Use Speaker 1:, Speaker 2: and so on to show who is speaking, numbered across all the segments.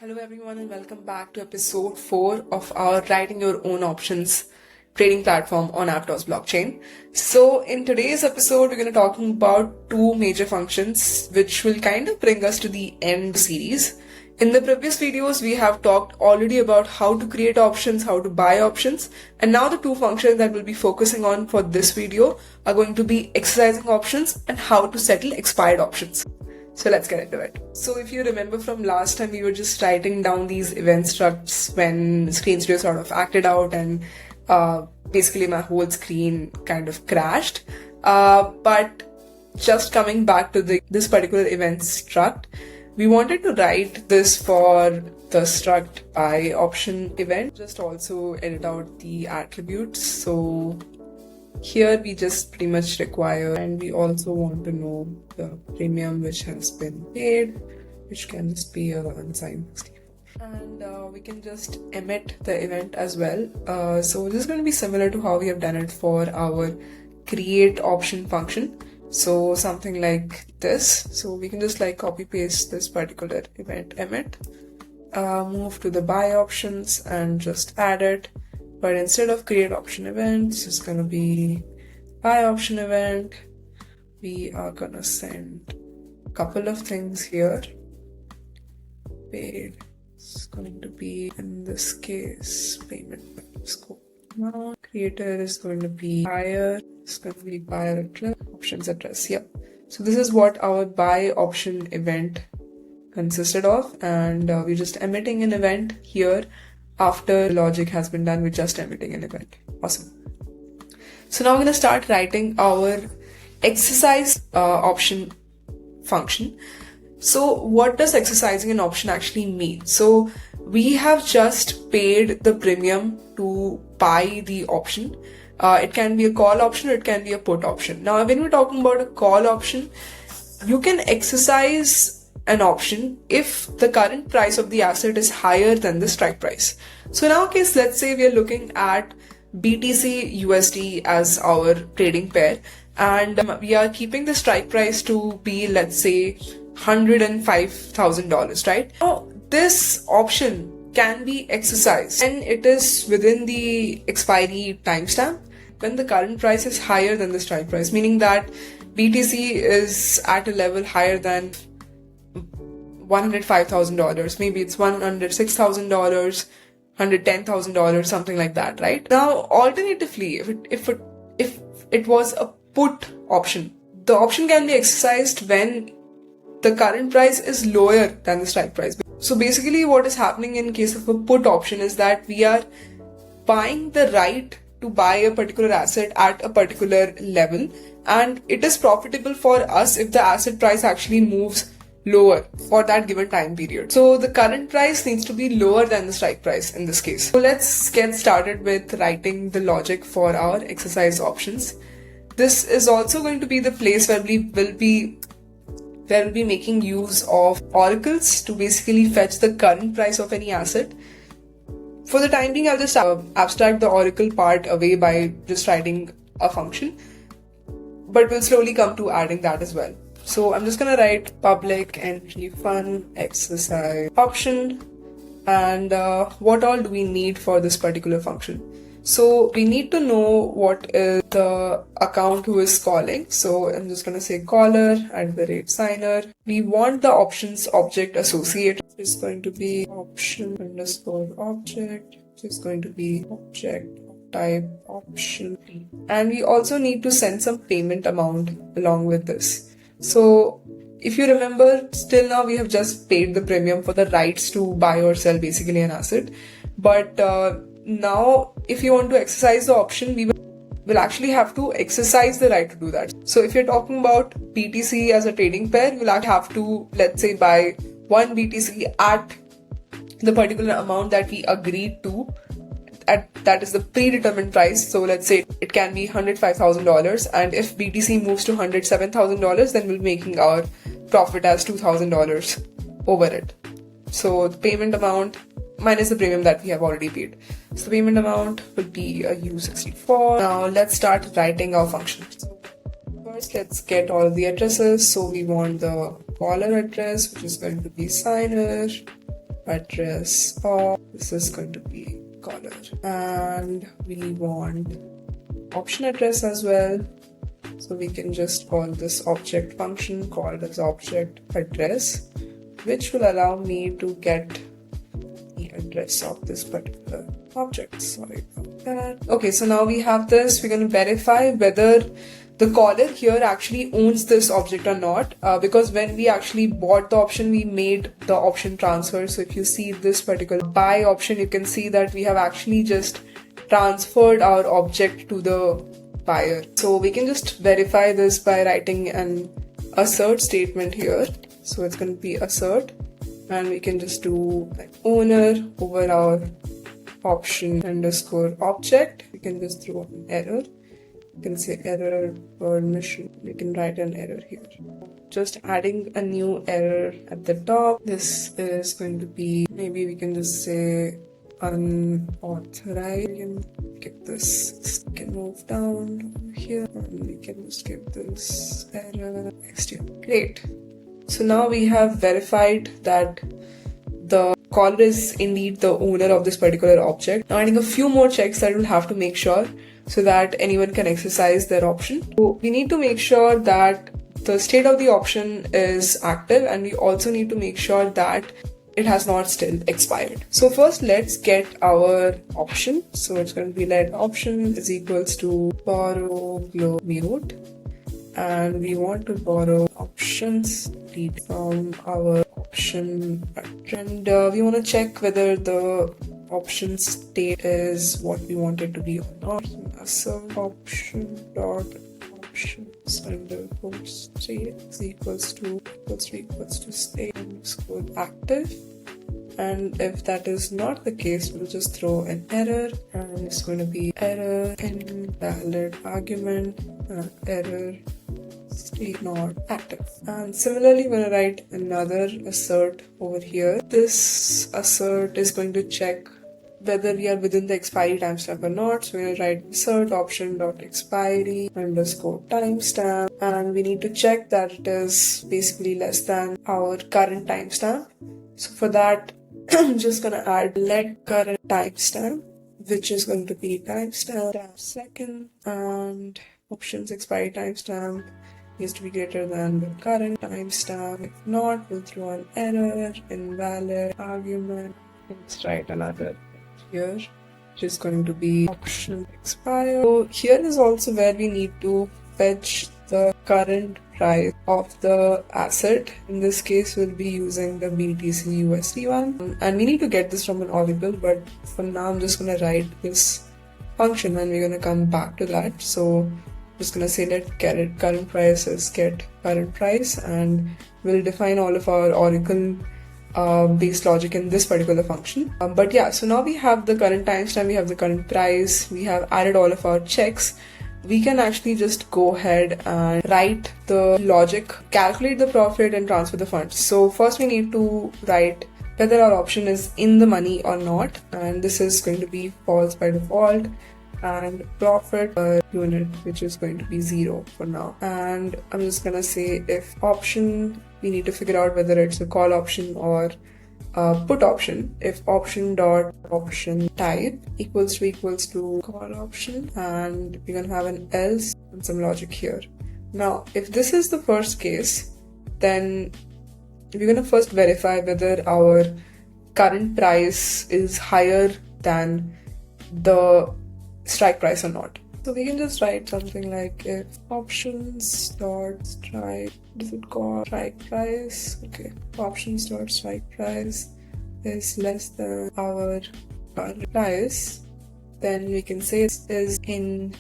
Speaker 1: Hello everyone and welcome back to episode 4 of our Writing Your Own Options trading platform on Aptos blockchain. So in today's episode, we're going to talk about two major functions which will kind of bring us to the end series. In the previous videos, we have talked already about how to create options, how to buy options, and now the two functions that we'll be focusing on for this video are going to be exercising options and how to settle expired options. So let's get into it. So if you remember from last time, we were just writing down these event structs when screen studio sort of acted out and basically my whole screen kind of crashed. But just coming back to this particular event struct, we wanted to write this for the struct buy option event. Just also edit out the attributes. So here we just pretty much require, and we also want to know the premium which has been paid, which can just be unsigned. And we can just emit the event as well. So this is going to be similar to how we have done it for our create option function. So something like this. So we can just like copy paste this particular event emit, move to the buy options and just add it. But instead of create option event, it's just going to be buy option event. We are going to send a couple of things here. Paid is going to be, in this case, payment scope. Now, creator is going to be buyer. It's going to be buyer address, options address. Yeah. So this is what our buy option event consisted of. And we're just emitting an event here. After logic has been done, we're just emitting an event. Awesome. So now we're going to start writing our exercise option function. So what does exercising an option actually mean? So we have just paid the premium to buy the option. It can be a call option or it can be a put option. Now, when we're talking about a call option, you can exercise an option if the current price of the asset is higher than the strike price. So in our case, let's say we are looking at BTC USD as our trading pair, and we are keeping the strike price to be, let's say, $105,000, right? Now, this option can be exercised and it is within the expiry timestamp when the current price is higher than the strike price, meaning that BTC is at a level higher than $105,000, maybe it's $106,000, $110,000, something like that, right? Now, alternatively, if it was a put option, the option can be exercised when the current price is lower than the strike price. So basically, what is happening in case of a put option is that we are buying the right to buy a particular asset at a particular level, and it is profitable for us if the asset price actually moves lower for that given time period. So the current price needs to be lower than the strike price in this case. So let's get started with writing the logic for our exercise options. This is also going to be the place where we will be making use of oracles to basically fetch the current price of any asset. For the time being, I'll just abstract the oracle part away by just writing a function, but we'll slowly come to adding that as well. So I'm just going to write public entry fun exercise option, and what all do we need for this particular function? So we need to know what is the account who is calling. So I'm just going to say caller @signer. We want the options object associated. It's going to be option underscore object. It's going to be object type option. And we also need to send some payment amount along with this. So if you remember, still now we have just paid the premium for the rights to buy or sell basically an asset. But now if you want to exercise the option, we will actually have to exercise the right to do that. So if you're talking about BTC as a trading pair, you'll actually have to, let's say, buy one BTC at the particular amount that we agreed to. That is the predetermined price. So let's say it can be $105,000, and if BTC moves to $107,000, then we'll be making our profit as $2,000 over it. So the payment amount minus the premium that we have already paid. So the payment amount would be a U64. Now let's start writing our function. So first, let's get all the addresses. So we want the caller address, which is going to be signer, address, or this is going to be caller, and we want option address as well. So we can just call this object function called as object address, which will allow me to get the address of this particular object. Sorry about that. Okay, so now we have this. We're going to verify whether the caller here actually owns this object or not, because when we actually bought the option, we made the option transfer. So if you see this particular buy option, you can see that we have actually just transferred our object to the buyer. So we can just verify this by writing an assert statement here. So it's going to be assert, and we can just do like owner over our option underscore object. We can just throw an error. You can say error permission. We can write an error here. Just adding a new error at the top. This is going to be, maybe we can just say unauthorized. We can get this, we can move down over here, and we can just give this error next here. Great. So now we have verified that the caller is indeed the owner of this particular object. Now adding a few more checks that we'll have to make sure so that anyone can exercise their option. So we need to make sure that the state of the option is active, and we also need to make sure that it has not still expired. So first let's get our option. So it's going to be let option is equals to borrow glow mute, and we want to borrow options from our option, and we want to check whether the option state is what we want it to be or not. So option dot options underscore state is equals to state underscore active, and if that is not the case, we'll just throw an error, and it's going to be error invalid argument, error state not active. And similarly, we're going to write another assert over here. This assert is going to check whether we are within the expiry timestamp or not. So we're going to write assert option dot expiry underscore timestamp, and we need to check that it is basically less than our current timestamp. So for that, I'm just going to add let current timestamp, which is going to be timestamp second, and options expiry timestamp needs to be greater than the current timestamp. If not, we'll throw an error invalid argument. Let's write another here, which is going to be option expire. So here is also where we need to fetch the current price of the asset. In this case, we'll be using the BTC USD one, and we need to get this from an Oracle, but for now I'm just going to write this function, and we're going to come back to that. So just going to say let current price is get current price, and we'll define all of our Oracle based logic in this particular function. But yeah, so now we have the current timestamp, we have the current price, we have added all of our checks. We can actually just go ahead and write the logic, calculate the profit, and transfer the funds. So first we need to write whether our option is in the money or not, and this is going to be false by default, and profit per unit, which is going to be 0 for now. And I'm just gonna say if option, we need to figure out whether it's a call option or put option. If option dot option type equals to call option, and we're gonna have an else and some logic here. Now if this is the first case, then we're gonna first verify whether our current price is higher than the strike price or not. So we can just write something like if options dot strike, does it call strike price? Okay, options dot strike price is less than our current price, then we can say this is in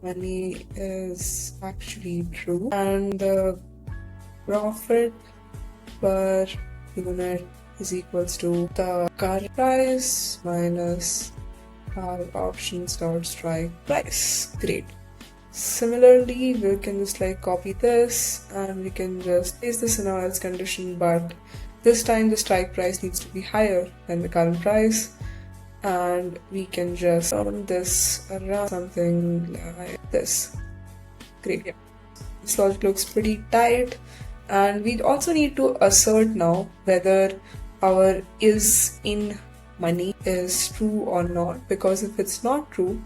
Speaker 1: money is actually true, and the profit per unit is equals to the current price minus our options dot strike price. Great. Similarly, we can just like copy this, and we can just paste this in our else condition, but this time the strike price needs to be higher than the current price, and we can just turn this around something like this. Great. Yeah. This logic looks pretty tight, and we also need to assert now whether our is in money is true or not, because if it's not true,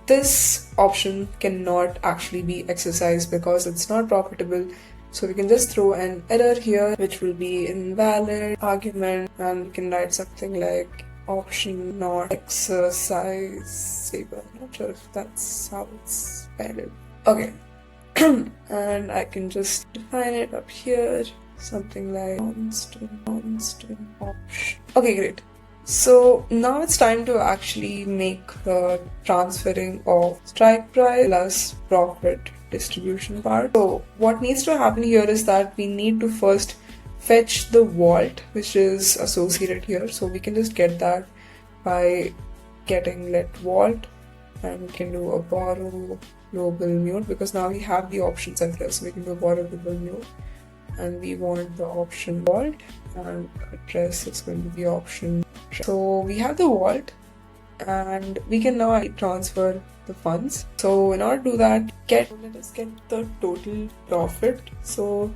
Speaker 1: this option cannot actually be exercised because it's not profitable. So we can just throw an error here, which will be invalid argument, and we can write something like option not exercisable. Not sure if that's how it's spelled. Okay. And I can just define it up here, something like constant option. Okay, great. So now it's time to actually make the transferring of strike price plus profit distribution part. So what needs to happen here is that we need to first fetch the vault which is associated here. So we can just get that by getting let vault, and we can do a borrow global mute, because now we have the options set here. So we can do a borrow global mute, and we want the option vault, and address is going to be option. So we have the vault, and we can now transfer the funds. So in order to do that, let us get the total profit. So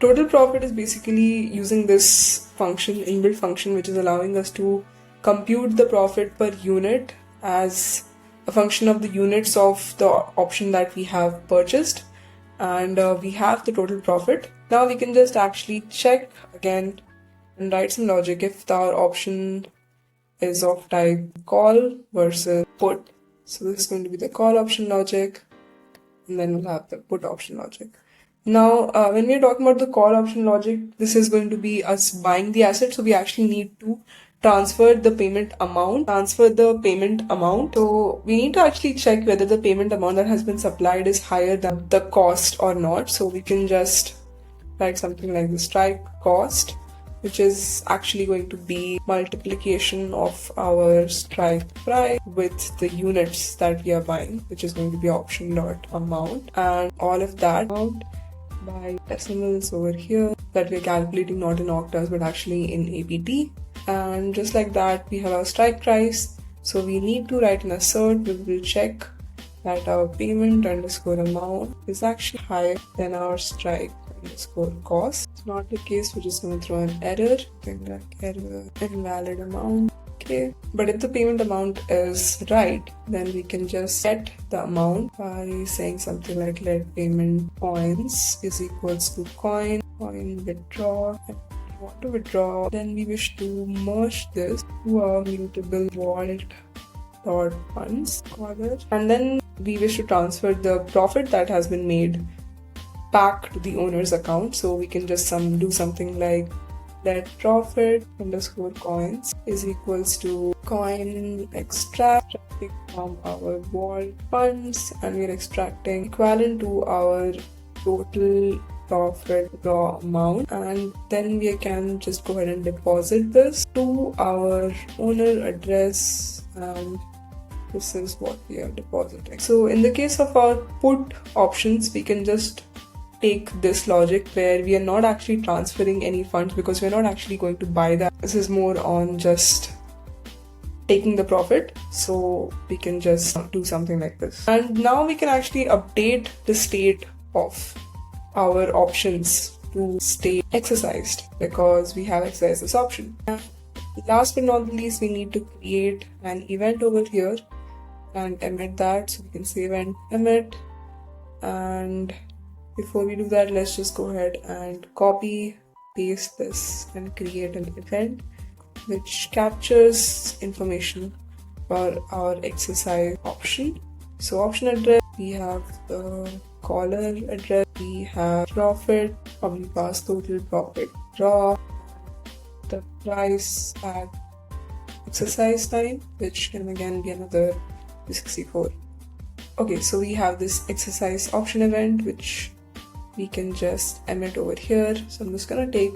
Speaker 1: total profit is basically using this function, inbuilt function, which is allowing us to compute the profit per unit as a function of the units of the option that we have purchased, and we have the total profit. Now we can just actually check again and write some logic if our option is of type call versus put. So this is going to be the call option logic, and then we'll have the put option logic. Now when we're talking about the call option logic, this is going to be us buying the asset, so we actually need to transfer the payment amount. So we need to actually check whether the payment amount that has been supplied is higher than the cost or not. So we can just write something like the strike cost, which is actually going to be multiplication of our strike price with the units that we are buying, which is going to be option dot amount, and all of that amount by decimals over here that we're calculating not in octals but actually in APT. And just like that, we have our strike price. So we need to write an assert. We will check that our payment underscore amount is actually higher than our strike underscore cost. It's not the case, we're just going to throw an error, something like error invalid amount. Okay, but if the payment amount is right, then we can just set the amount by saying something like let payment coins is equals to coin withdraw. And if we want to withdraw, then we wish to merge this to a mutable vault dot funds caller, and then we wish to transfer the profit that has been made back to the owner's account. So we can just do something like let profit underscore coins is equals to coin extracting from our vault funds, and we're extracting equivalent to our total profit raw amount, and then we can just go ahead and deposit this to our owner address, and this is what we are depositing. So in the case of our put options, we can just take this logic where we are not actually transferring any funds because we're not actually going to buy that. This is more on just taking the profit. So we can just do something like this. And now we can actually update the state of our options to stay exercised because we have exercised this option. And last but not least, we need to create an event over here and emit that. So we can say event emit, and before we do that, let's just go ahead and copy paste this and create an event which captures information for our exercise option. So option address, we have the caller address, we have profit, probably pass total profit raw, the price at exercise time, which can again be another 64. Okay, so we have this exercise option event which we can just emit over here. So I'm just gonna take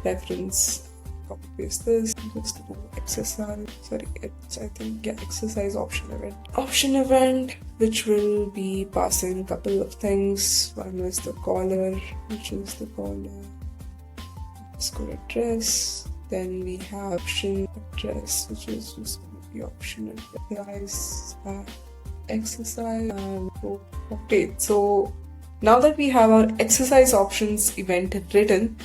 Speaker 1: reference, copy paste this, just do exercise, exercise option event, which will be passing a couple of things. One is the caller, which is the caller underscore address. Then we have option address, which is just going to be option address exercise. Okay, so now that we have our exercise options event written,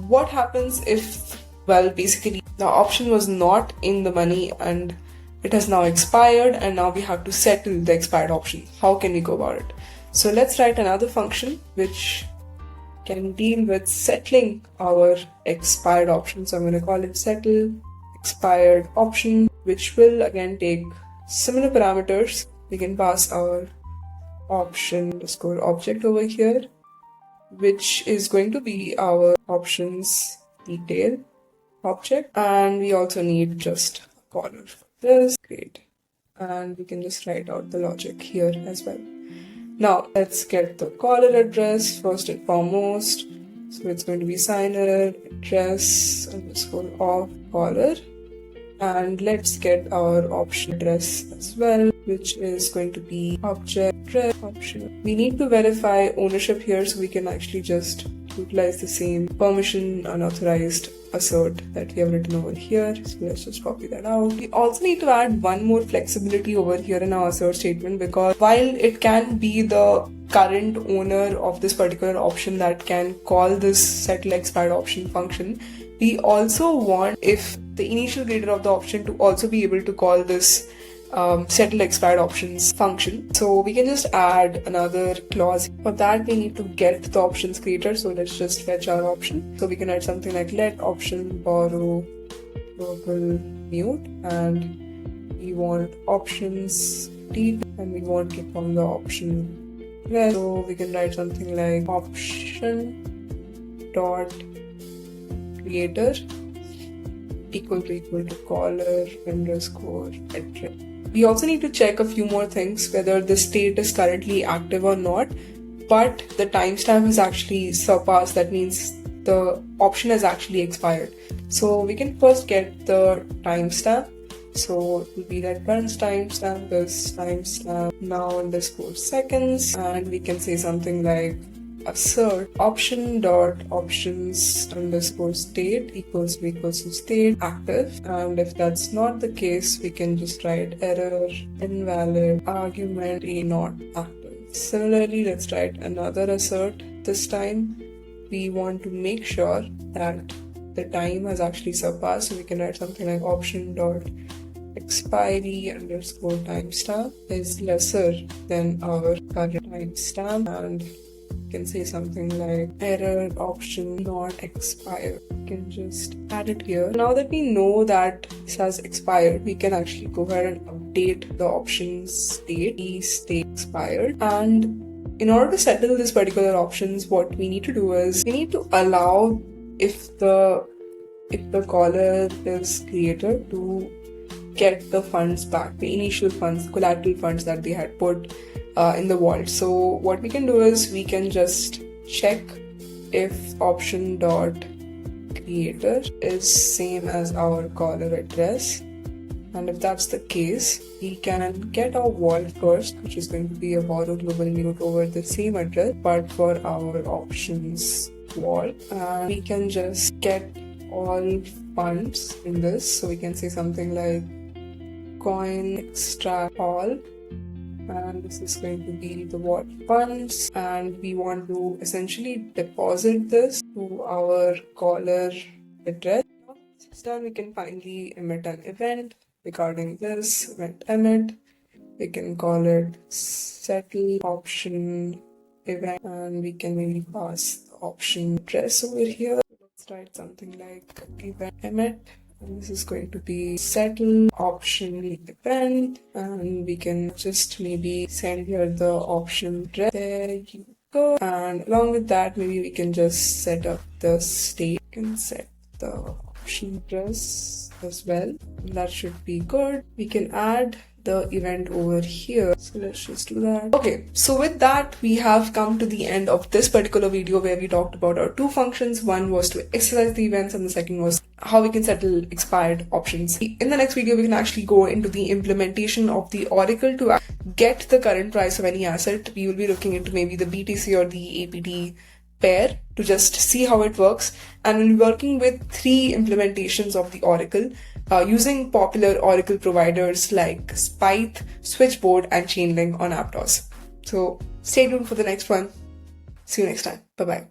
Speaker 1: what happens if Well, basically the option was not in the money and it has now expired, and now we have to settle the expired option. How can we go about it? So let's write another function which can deal with settling our expired option. So I'm going to call it settle expired option, which will again take similar parameters. We can pass our option underscore object over here, which is going to be our options detail object, and we also need just a caller for this. Great. And we can just write out the logic here as well. Now let's get the caller address first and foremost. So it's going to be signer address underscore of caller, and let's get our option address as well, which is going to be object address option. We need to verify ownership here, so we can actually just utilize the same permission unauthorized assert that we have written over here. So let's just copy that out. We also need to add one more flexibility over here in our assert statement, because while it can be the current owner of this particular option that can call this settle expired option function, we also want if the initial creator of the option to also be able to call this settle expired options function. So we can just add another clause. For that we need to get the options creator. So let's just fetch our option. So we can add something like let option borrow global mute, and we want options detail, and we want to from the option rest. So we can write something like option dot creator equal to caller underscore address. We also need to check a few more things, whether the state is currently active or not, but the timestamp is actually surpassed. That means the option has actually expired. So we can first get the timestamp. So it will be that current timestamp is timestamp now underscore seconds, and we can say something like assert option dot options underscore state equals to state active, and if that's not the case we can just write error invalid argument a not active. Similarly, let's write another assert. This time we want to make sure that the time has actually surpassed, so we can write something like option dot expiry underscore timestamp is lesser than our current timestamp, and can say something like error option not expired. We can just add it here. Now that we know that this has expired, we can actually go ahead and update the options state expired. And in order to settle this particular options, what we need to do is we need to allow if the caller is creator to get the funds back, the initial funds, collateral funds that they had put in the vault. So what we can do is we can just check if option dot creator is same as our caller address, and if that's the case we can get our vault first, which is going to be a borrow global mute over the same address but for our options vault, and we can just get all funds in this. So we can say something like coin extract all, and this is going to be the vault funds, and we want to essentially deposit this to our caller address. Once it's done, we can finally emit an event regarding this event emit. We can call it settle option event, and we can maybe pass the option address over here. Let's write something like event emit. And this is going to be settle option event, and we can just maybe send here the option address. There you go. And along with that, maybe we can just set up the state. We can set the option address as well. That should be good. We can add the event over here. So let's just do that. Okay, so with that, we have come to the end of this particular video where we talked about our two functions. One was to exercise the events, and the second was how we can settle expired options. In the next video, we can actually go into the implementation of the Oracle to get the current price of any asset. We will be looking into maybe the BTC or the APT pair to just see how it works, and we'll be working with 3 implementations of the Oracle using popular Oracle providers like Spyth, Switchboard, and Chainlink on Aptos. So stay tuned for the next one. See you next time. Bye bye.